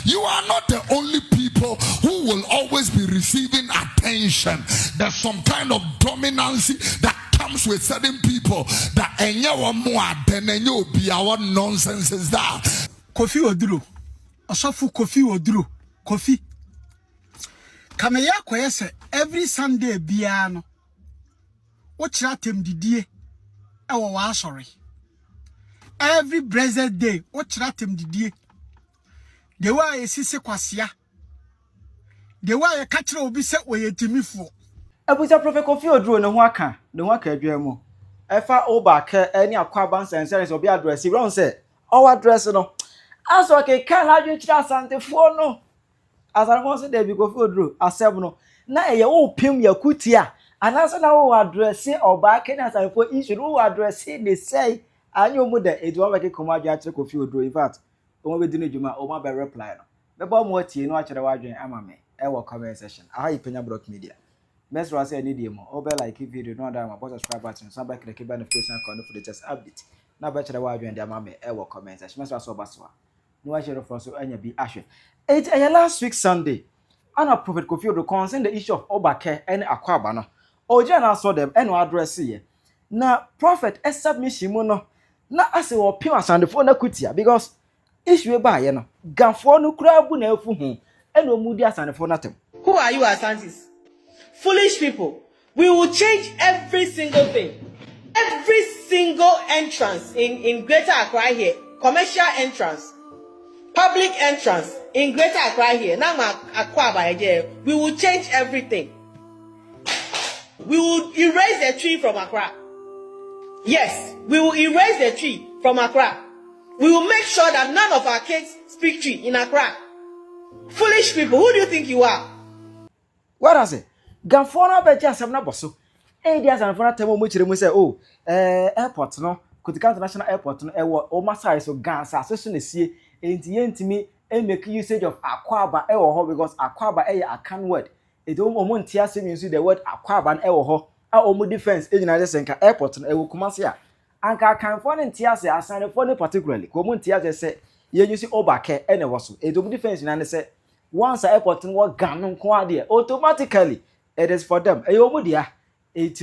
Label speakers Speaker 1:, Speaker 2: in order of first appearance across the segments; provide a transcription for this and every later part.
Speaker 1: You are not the only people who will always be receiving attention. There's some kind of dominancy that comes with certain people that what nonsense is that.
Speaker 2: Kofi Oduro. Asafu Kofi Oduro. Kofi. Kameya kwese every Sunday biano. Ochiratem didie. Ewa wa sorry. Every blessed day. Ochiratem didie. The way sisi kwasia. The way catcher obi se we yetimifo.
Speaker 3: Ebuja Prophet Kofi Oduro ne ho aka adwemu. Efa obaka any Akwaaba sense obi address wrong say our address no. As okay can adwe kira Asantehene no. Asantehene say dey be Kofi Oduro asem no. Na eye wo pim yakuti a anase na wo address obaka na Asantehene issue wo address dey say anyo mu de edu obaka komo adwe akire Kofi Oduro in fact o mo be di na djuma o ma be reply no. Be ba mo tie no akire wa adwen ama me e wo comment section. Aha Penyah media. Best was any demo. Over like video, no other about subscribe button, some back the notification icon for the just update. Now better the word and the mammy ever comments. As much as so baswa. No I share for so any be ashe. It's a last week Sunday. And a Prophet Kofi Oduro concern the issue of Obake and Akwaaba no. Ojana saw them and address here. Now Prophet submission no. Na ase wo pim Asantehene na kutia because issue ba ye no. Gamfo no kura bu na afu hu. And omudi Asantehene natem.
Speaker 4: Who are you, Ashantis? Foolish people. We will change every single thing. Every single entrance in Greater Accra here. Commercial entrance. Public entrance in Greater Accra here. Now Akwaaba here. We will change everything. We will erase the tree from Accra. Yes, we will erase the tree from Accra. We will make sure that none of our kids speak tree in Accra. Foolish people, who do you think you are?
Speaker 3: What does it? Gamfona be just am na boso. Eh dia Asantehene temo mo kire mu say oh airport no Kotika International Airport no e wo o masai so gansa so na sie enti yentimi e make usage of Akwaaba e wo ho because Akwaaba e ya akan word. E do mo ntia se mi the word Akwaaba no e wo ho a o mo defense e nyina se nka airport no e wo kumase a anka kanfo ne ntia se Asantehene ne particularly ko mo ntia se ye use obake e ne wo so e do mo defense nyina ne se once airport no wo gan no nko ade automatically it is for them. Eyomudia,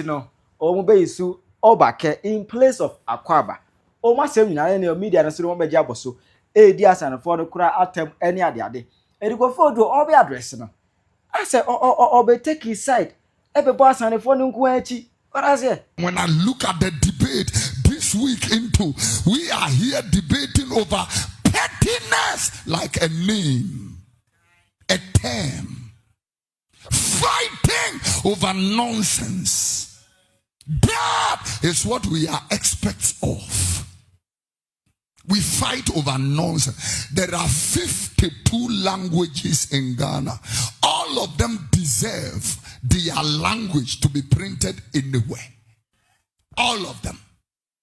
Speaker 3: no. Omubeyisu obake in place of Akwaaba. Oma sem nyina ne media na so mo beja boso. Di Asantehene no kura atem any ade. Kofi Oduro obe address no. I say obe take his side. Ebe bo Asantehene no nko achi. What I say?
Speaker 1: When I look at the debate this week into, we are here debating over pettiness like a name, a term. Fighting over nonsense. That is what we are experts of. We fight over nonsense. There are 52 languages in Ghana. All of them deserve their language to be printed anywhere. All of them.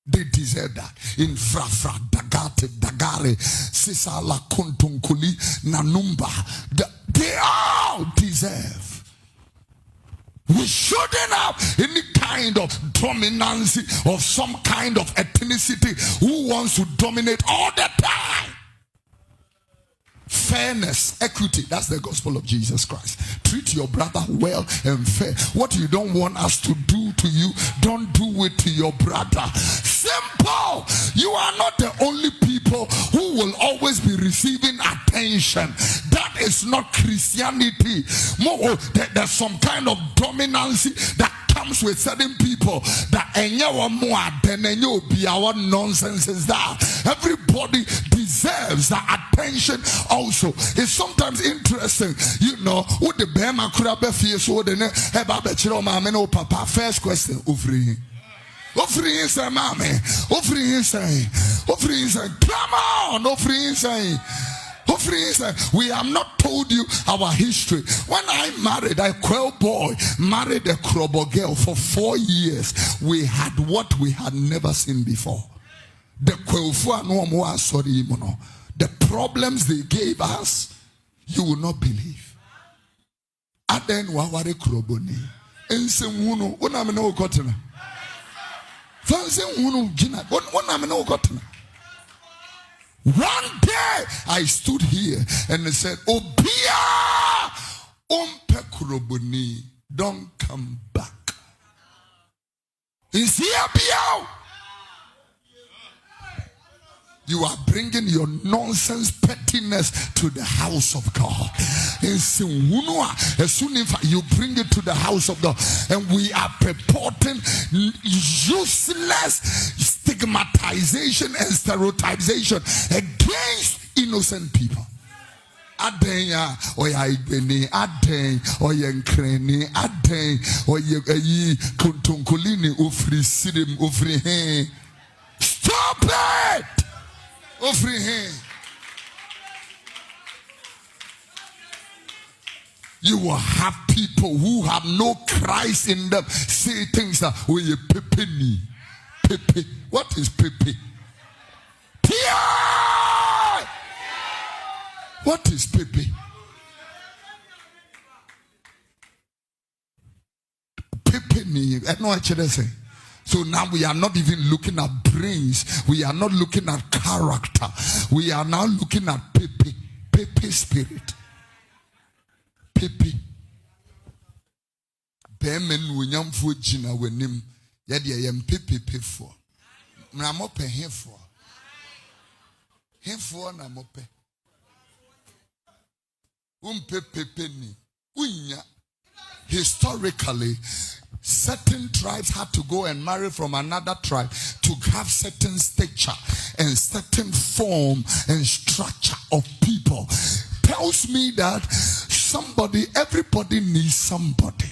Speaker 1: They deserve that. In Frafra, Dagate, Dagare, Sisala, Kontunkuli, Nanumba. They all deserve. We shouldn't have any kind of dominance of some kind of ethnicity who wants to dominate all the time. Fairness, equity, that's the gospel of Jesus Christ. Treat your brother well and fair. What you don't want us to do to you, don't do it to your brother. Simple. You are not the only people who will always be receiving attention. That is not Christianity. More, there's some kind of dominancy that comes with certain people that what nonsense is that. Everybody deserves that attention also. It's sometimes interesting, you know, what the Bema Kurabe fears so the papa. First question, offering inside, mommy, offering inside, come on, offering inside. We have not told you our history. When I married a Quail boy, married a Krobo girl for 4 years, we had what we had never seen before. The the problems they gave us, you will not believe. Aden waware Kroboni. Ensewunu, oname no kotena. Fanse wunu gina, oname no kotena. One day I stood here and I said, Obia umpekurobuni, don't come back. Is here Biao? You are bringing your nonsense pettiness to the house of God. You bring it to the house of God. And we are purporting useless stigmatization and stereotypization against innocent people. Adenya oya igbeni aden oya nkreni aden oya kuntunkulini ofri sirim ofri hen. Stop it! Ofri hen. You will have people who have no Christ in them say things that oya pepe ni pepe. What is pepe? Penyah! What is pepe? Pepe me. I know what you're saying. So now we are not even looking at brains. We are not looking at character. We are now looking at pepe. Pepe spirit. Pepe. Bemen wunyam fu jina wenim. Yadi ayem pepe for. Mnamope he for. He for na mope. Historically, certain tribes had to go and marry from another tribe to have certain stature and certain form and structure of people. Tells me that everybody needs somebody.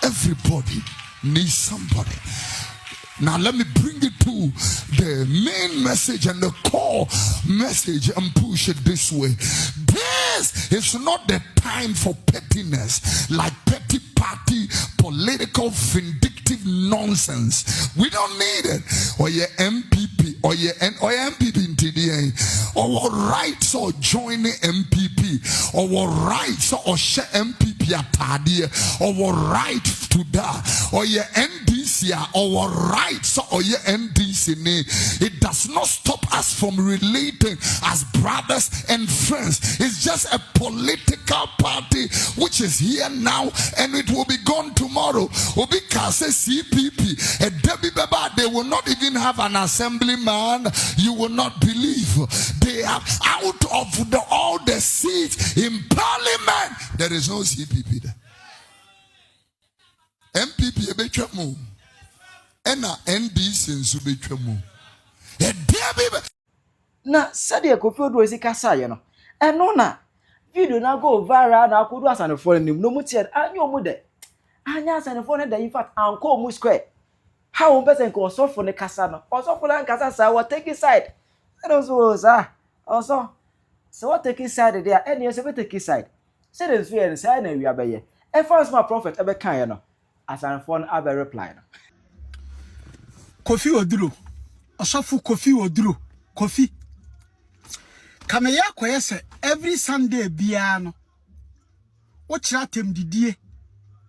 Speaker 1: Everybody needs somebody. Now let me bring it to the main message and the core message and push it this way. This is not the time for pettiness, like petty party, political, vindictive nonsense. We don't need it. Or your MPP, or your MPP in TDA, or rights or joining MPP, or rights or share MPP atadia, or right to that, or your NDC, or rights or your NDC. It does not stop us from relating as brothers and friends. It's just a political party which is here now and it will be gone tomorrow. Because CPP, they will not even have an assemblyman. You will not believe. They are out of all the seats in parliament. There is no CPP there. MPP ebetwamu ena NDC nso betwamu
Speaker 3: na sade Kofi Oduro esi kasa ye no eno na video na go viral na akodu asanefo nim no mutie anya omu de anya asanefo ne de in fact anko omu square how one person ko osofo ne kasa no osofo na kasa sa what take side so sa also so what take side there any so take side say the so yen say na wi abaye e first my prophet ebe kan ye no asanefo no abe reply no
Speaker 2: Kofi Oduro Ashafu Kofi Oduro Kofi Kameya kwese every Sunday bia no wo kira tem didie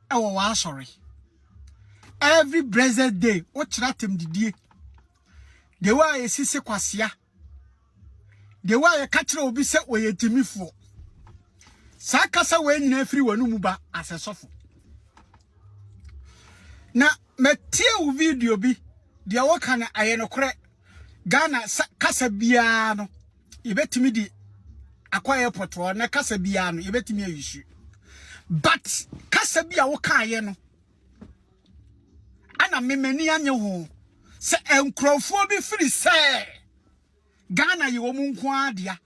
Speaker 2: e wo wa sorry every blessed day wo kira tem didie de wa esise kwasea de wa ye ka kira obi se oyetimifo sakasa we nyina afiri wanu mu ba asesofo na metie u video bi dia woka na ayenokre Ghana kasa bia no yebetimi di Akwaaba airport wo na kasa bia no yebetimi ayishu but kasa bia woka aye no ana memani anye ho se enkrofo bi firi se Ghana ye wo mu nko adia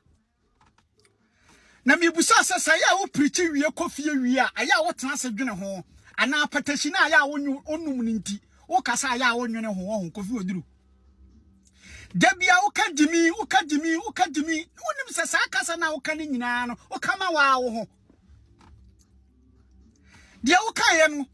Speaker 2: na mebusa sesa ya wo preach wie Kofi wie a aya wo tena se dwene ho ana patashi na aya wo onum ninti wo kasa aya wo nwene ho Kofi Oduro Debia ukadimi unim se sa kasa na ukani nyina no ukama wa wo ho dia ukaye no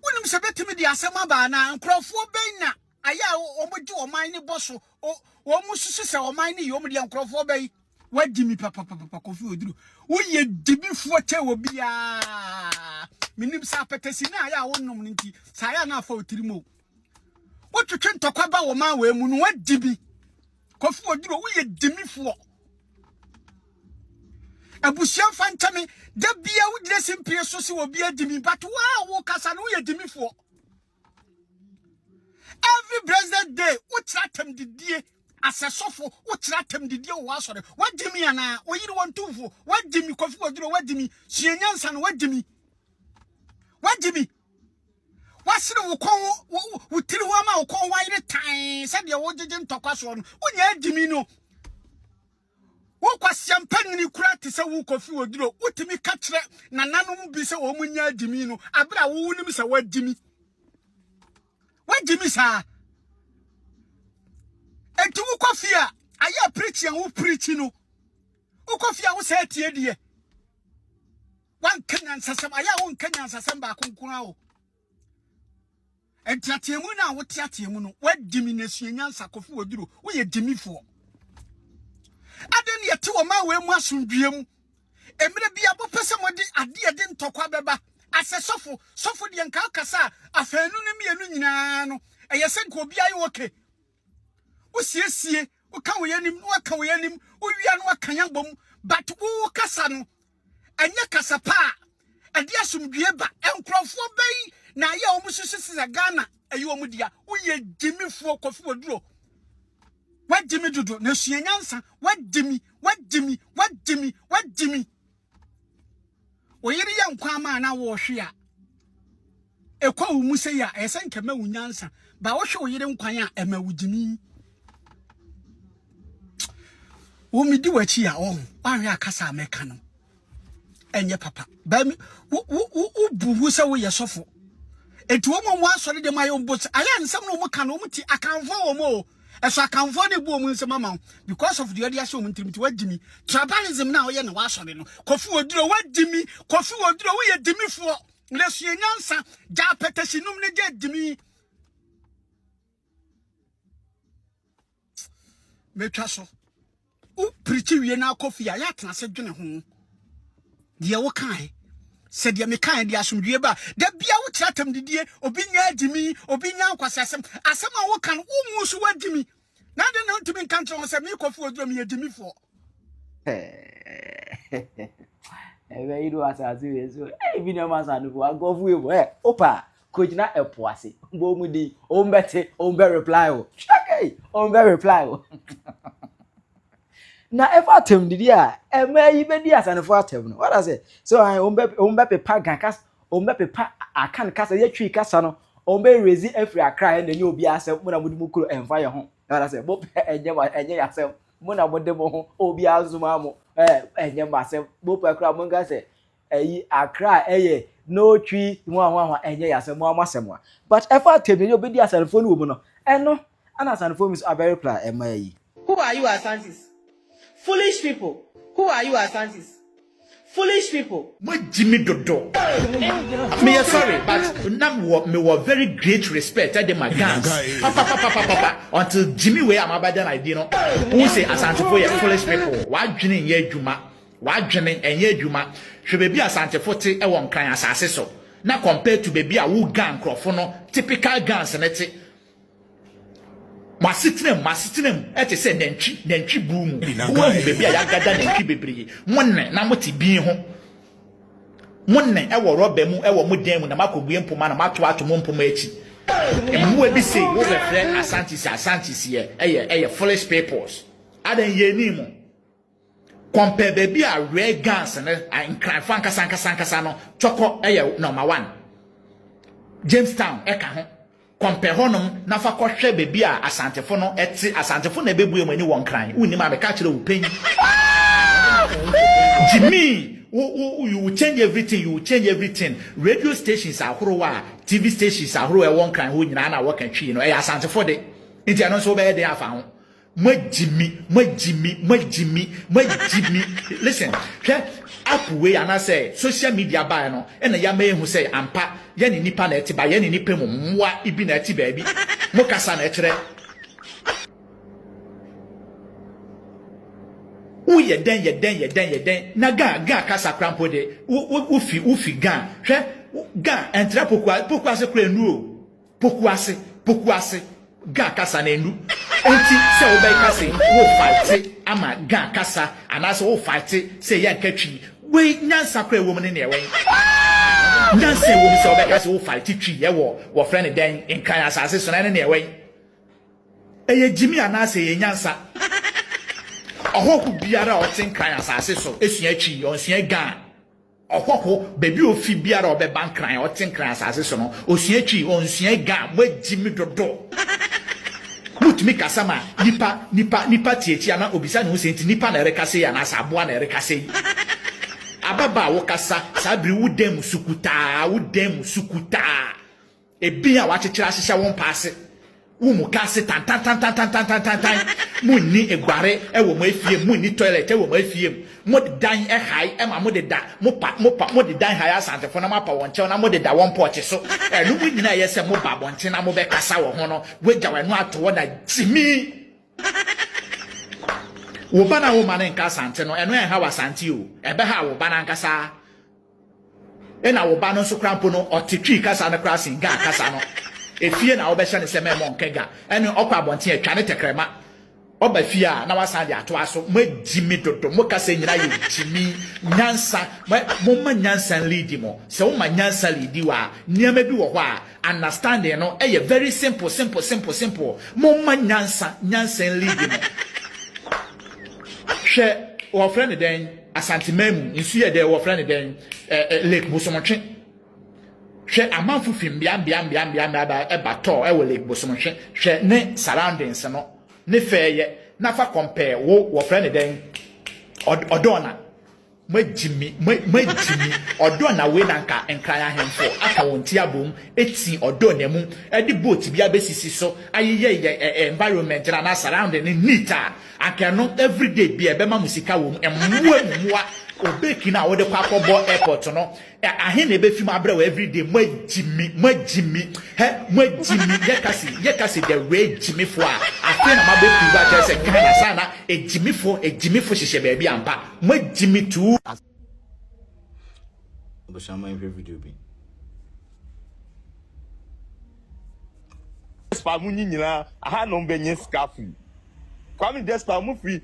Speaker 2: unim se betimi dia asema ba na nkrofo ben na aya omoji oman ni boso o mususu se oman ni yom dia nkrofo ben wadimi papa Kofi Oduro wo ye dibifo te wo bia minim sa petesi na aya wo nom nti sa aya na afa otirimo What you can talk about woman we munu what dibi Kofi Oduro wo ye dimifo. Abusia fantame da bia wo dire simpie so se wo bia dimi but wo kasa no wo ye dimifo. Every blessed day wo tratem didie asesofo wo tratem didie wo asore wo dimi ana wo yiri won tumfo wo dimi Kofi Oduro wo dimi suenyansa no wo dimi wasire wo kon wo tiri ho ama wo kon wayire tan se de wo jeje ntokwa so no wo nya dimi no wo kwasiam panini kura te se wo Kofi Oduro wo timi ka kire nananom bi se wo munya dimi no abra wo wunim se wo dimi sa enti wo Kofi a Ayɛ preach and wo preach no wo Kofi a wo se tie die wan kanyan sasam Ayɛ wo kanyan sasam ba konkura o enti atemu na wo te atemu no wadimi na suenyansa Kofi Oduro wo ye dimifo aden ye te wo ma we mu asundwiem emre bia bo pese modi ade de ntokwa beba asesofo de nka kasa afanu no mienu nyina no eye se nko bia ye woke wo siesie wo ka wo yanim wo ka wo yanim wo wia no akanya bom but wo kasa no anya kasa pa ade asundwie ba enkrofo bai na ye omususu se Ghana ayi omudia wo ye dimifo Kofi Oduro wadimi dudu na suenyansa wadimi oyiri ya nkwa ma na wo hwe a ekwa wo mu se ya ese nkema wunyansa ba wo hwe oyiri nkwan a ema wudimi wo midi wachi ya o ahwe akasa ameka no enye papa ba mi wo bubu se wo yesofo etu wo mo asori de mayo mbot aya nsam no mo ka no mo ti akanfo wo mo eso akanfo de bu mo nsam mama because of the other show mo ntimti wadimi tribalism na oye na wa asori no Kofi Oduro wadimi Kofi Oduro wo ye dimifo le suenyansa ja petashinum ne je dimi metwa so u preach wie na Kofi a ya tena se dwene ho de wo kan said ya mekan dia asomdue ba da bia wo tratam didie obi nya adimi obi nya nkwasasem asem a wo kan wo mu so wadimi na de na ntimi kan tro se me Kofi Oduro me adimi fo
Speaker 3: ebe iru asase we so bi na ma sa no fo agofu e bo opa kojina epoase mbo mu di o mbete o mbe reply o okay o mbe reply o na ever tem didi a emayi be di asanefo atem no what I say so ombe pepa gankas ombe pepa akan kasa ye twi kasa no ombe rezi afri akra na nye obi asem mo na mudi mukuro enfa ye ho what I say bo enye yasem mo na mode mo ho obi azuma mo enye masem bo pa akra mo nga say eyi akra eye no twi ho enye yasem mo amasem wa but ever tem didi obi di asanefo no wo no eno ana asanefo mi so abere pla emayi.
Speaker 4: Who are you, Ashantis? Foolish people. Who are you, Ashantis? Foolish people.
Speaker 5: What Jimmy Dodo? Me sorry, but now me was very great respect. I did my guns. Papa. Until Jimmy way I'm about that idea. No, who say Asantefo ye foolish people? Why dreaming ye juma? Why dreaming and ye juma? She be Asantefo te e won kan asase so. Now compared to baby a who gang crofo typical guns and it. Masitinem ete se nentwi boom wo bebi ya gada nentwi bebree monne na moti bi ho monne e wo roba mu e wo modan mu na makobue mpoma na mato ato mo mpoma echi emu ebi say wo be friend Ashantis ye eye foolish peoples adan ye ni mu compare bebi a rare guns na nkran fanka sanka no choko eye number 1 Jamestown e ka ho compare honum na fa kohwe bebi a Asantefo no eti Asantefo na bebu emani won kran uni ma be ka kire wo pen Jimmy you will change everything radio stations ahorowa TV stations ahorowa won kran ho nyina na wo kan twi no e Asantefo de nti ano so be de afa ho Jimmy listen upway and I say social media by no and ya may who say ampa yani nipa na etiba yani nipa mu mwa ibi na eti baby mokasa na ekyere uye den na ga kasa krampo de ufi ga hwe ga entra poku ase kura nu o poku ase ga kasa na enu enti se wo bai kase wo fight ama ga kasa anase wo fight se ya nkatwi we nyansa kra wo mu ne ne we nyansa wo mu se wo bai kase wo fight twi ye wo friend den nkan asase so na ne ne we eye jimi anase ye nyansa ohoku biara o tin kan asase so esua twi onsua ga ohoku bebi ofi biara o be bankran o tin kan asase so no osua twi onsua ga mo jimi dodo mutumi kasama nipa tietia na obisa ne ho senti nipa na rekase ya na saboa na rekase ababa wo kasa sabri wudem sukuta ebi a wachechira hyehyɛ won paase wumu kase tan munni egware ewo mo afie munni toilet ewo mo afie mo dan ehai ema mo de da mo de dan haya Asantefo na mapa won che na mo de da won porch so enu mu nyina ye se mo ba bonche na mo be kasa wo ho no wegya wanu ato wo na jimi wo bana wo mane nka Asante no enu ha wasante o ebe ha wo bana nkasa ena wo bana so krampo no otetwi kasa na krasi ga kasa no efie na obehye ne seme mo nkega ene okwa abonte atwa ne tekrema oba fie a na wasan de ato aso magimi dodo mo kasa nyina ye jimi nyansa mo ma nyansa lead mo se wo ma nyansa lead wa niam bi wo ho a understanding no e very simple mo ma nyansa lead mo hwe wo friend den Asantememu nsu ye de wo friend den Lake Bosomontwe hwe amanfo fim bia ebato e wo Lake Bosomontwe hwe ne surroundings no ne feye na fa compare wo friend den odona majimi odona we nanka enkraya hemfo aka wonti abom eti odona mu edi boat bia besisi so ayeye environment na surrounding neat aka no everyday bia be ma musika wo emwa obeki na wo de kwakobo airport no ahe na ebe fim abra everyday majimi yekasi the way jimi fo a afi na mabe piva je se kana sana ejimi fo hihye ba bia ampa majimi tu
Speaker 6: obashama in video bi
Speaker 7: spa munyi nyina aha no benye scarf kwami despa mu free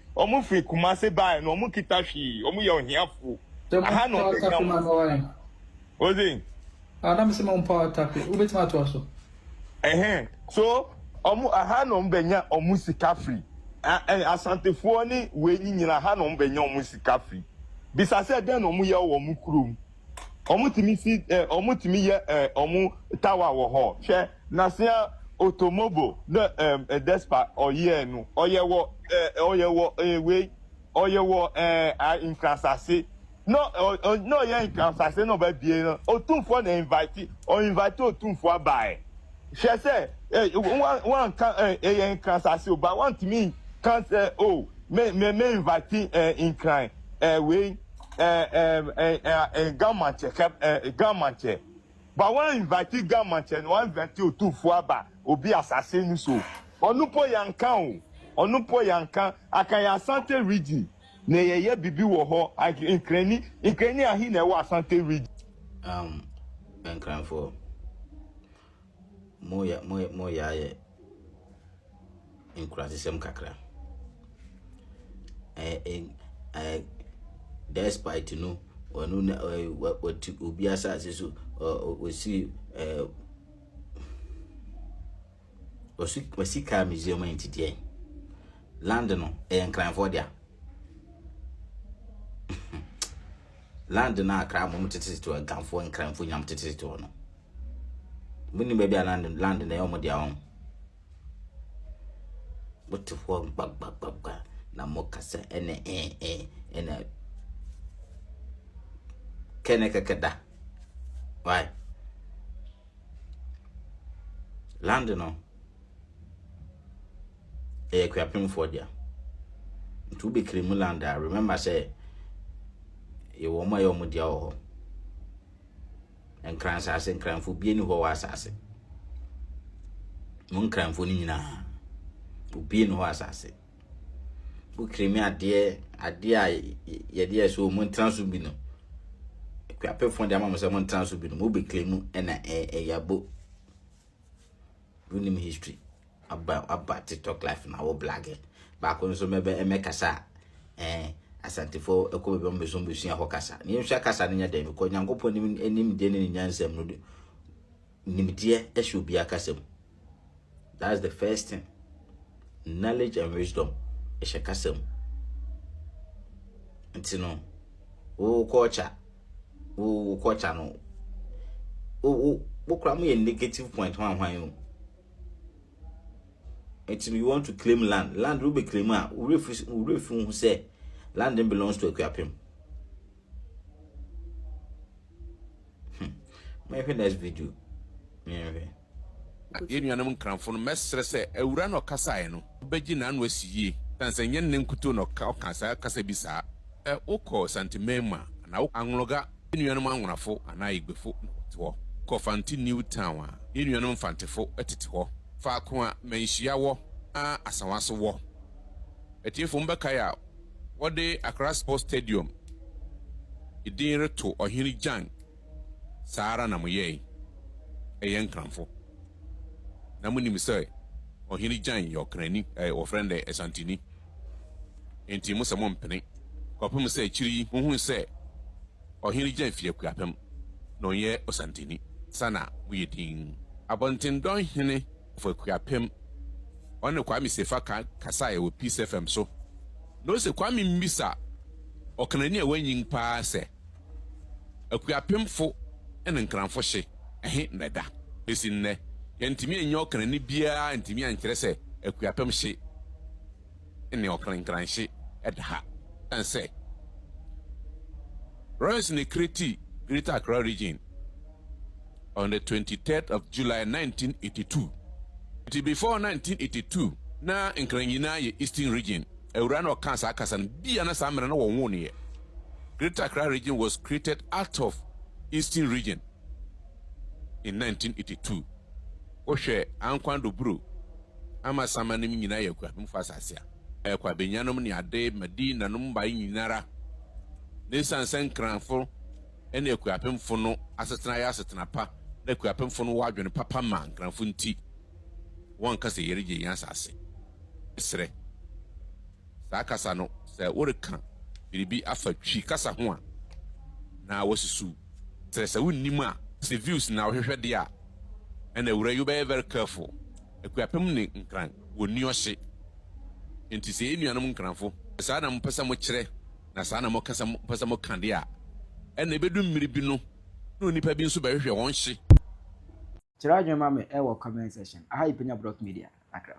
Speaker 7: Kumase bai no mu kita hwi omu ye ohiafo aha no benye Ozin
Speaker 8: Adam se mon power tap ubetima to so
Speaker 7: so omu aha no benya omu sika free Asantefo ni we nyina aha no benya omu sika free bisa se den omu ye wo mu kurom omu timi ye omu tawa wo ho hwe na se automobile na despa oye no oye wo inkrasase no ye inkrasase no ba bie no Otumfuo na invite Otumfuo abai she say one can ye inkrasase but want me can say me invite incline we gamanche but one invite gamanche and one invite Otumfuo abai obi asase ni so onupo yankan akaya Asante region na yeye bibi wo ho inkrani ahi na wo Asante region
Speaker 6: enkran for moya ye inkrasisem kakra despite no onu na obi asase so osi Osika museum entity land no enkran for dia land na akra mo tete to ganfo enkran fo nyam tete to no muni be bia land na yo mo dia on but for bag na mo kasa ene kene kakada why land no Kwapem for dia to be criminal. I remember say you were my own dia ho and cransa and cranfo be any ho asase mon cranfo ni nyina be no asase bu krimi ade ye dia so mon transu bi no Kwapem for dia ma so mon transu bi no mo be crimu na yabo unim history about TikTok life na wo blage ba ko nso mebe kasa asantefo ekobe be so mbusua ho kasa ne nhwa kasa ne nya dem ko nyankopon nim de ne nyansam no nimdie ehwe bia kasa mu. That's the first thing. Knowledge and wisdom ehwe kasa mu. Ntino wo culture no wo kra mu ye negative point hwan yo. Until you want to claim land will be claim we refuse say land belongs to Akwaaba. My next video.
Speaker 9: Yenuanum kranfo no mesre se ewura no kasa no beji na no asiye tansenye ne nkuto no kasa bisa ukọ santimema na anloga yenuanum anwonafo ana igbefo to Kofanti New Town yenuanum fantefo etete ho fa ko a menhia wo asawaso wo etiefo mbeka ya wode Accra Sports Stadium idin reto ohiri jan saara na moye eyen kranfo na munim say ohiri jan yokrani o friend Asantini enti mo samo mpene kopem say chiri hu say ohiri jan fie kuapem no ye Asantini sana muyedin abontin don hene for kuapem one Kwame Sefa kasa wo Peace FM so no se Kwame mbisa okanani a wanyin pa se akuapemfo ene nkranfo hye neda esinne yentimi enyo okanani bia ntimi ankyere se akuapem hye ene okankran hye edha and say Royals in Greater Accra region on the 23rd of July 1982. Before 1982, na Nkranyina ye Eastern region, Eurano Kansa Kasan Biana Samana Wonye. Greater Accra region was created out of Eastern region in 1982. Oshe Ankwando Bru, Ama Samanim Yinaya Kwasasia. Ekwa Benyanum ni Ade, Medina Numba Yinara. Nisan Sen Cranful, and Equapem Fono, Asatana Satanapa, Equapem Fono Wagon Papa Man, Cranfunti. One kasa yerije yansase sere sa kasa no se woreka biribi afatwi kasa ho a na wasusu se wonnim a se views na wohwehwe de a and you be very careful ekuapem ne nkran woni ohye enti se enuanum nkranfo sa na mpesa mo kire na sa na mo kasa mpesa mo kande a and ebedu mmiribi no no nipa bi nso behwehwe won hye
Speaker 3: Chirajo mame ewo comment section. Aha Penyah Media. Accra.